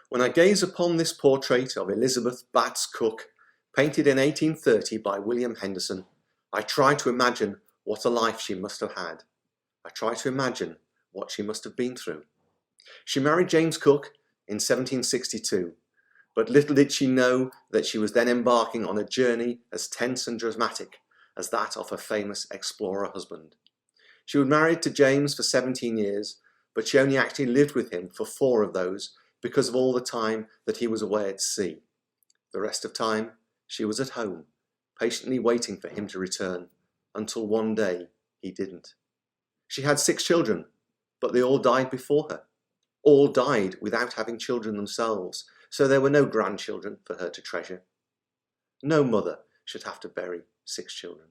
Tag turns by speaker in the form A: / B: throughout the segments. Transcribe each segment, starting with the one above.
A: When I gaze upon this portrait of Elizabeth Batts Cook, painted in 1830 by William Henderson, I try to imagine what a life she must have had. I try to imagine what she must have been through. She married James Cook in 1762, but little did she know that she was then embarking on a journey as tense and dramatic as that of her famous explorer husband. She was married to James for 17 years, but she only actually lived with him for 4 of those because of all the time that he was away at sea. The rest of time, she was at home, patiently waiting for him to return, until one day he didn't. She had 6 children, but they all died before her. All died without having children themselves, so there were no grandchildren for her to treasure. No mother should have to bury 6 children.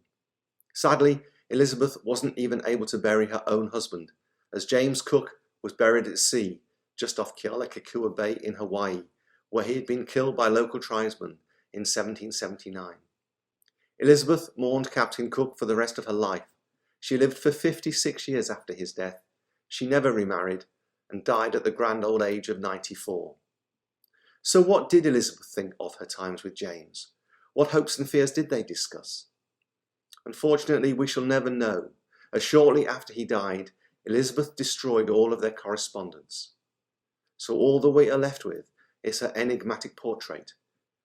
A: Sadly, Elizabeth wasn't even able to bury her own husband, as James Cook was buried at sea just off Kealakekua Bay in Hawaii, where he had been killed by local tribesmen in 1779. Elizabeth mourned Captain Cook for the rest of her life. She lived for 56 years after his death. She never remarried and died at the grand old age of 94. So what did Elizabeth think of her times with James? What hopes and fears did they discuss? Unfortunately, we shall never know, as shortly after he died, Elizabeth destroyed all of their correspondence. So all that we are left with is her enigmatic portrait,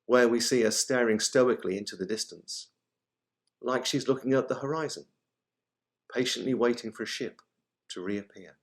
A: where we see her staring stoically into the distance, like she's looking at the horizon, patiently waiting for a ship to reappear.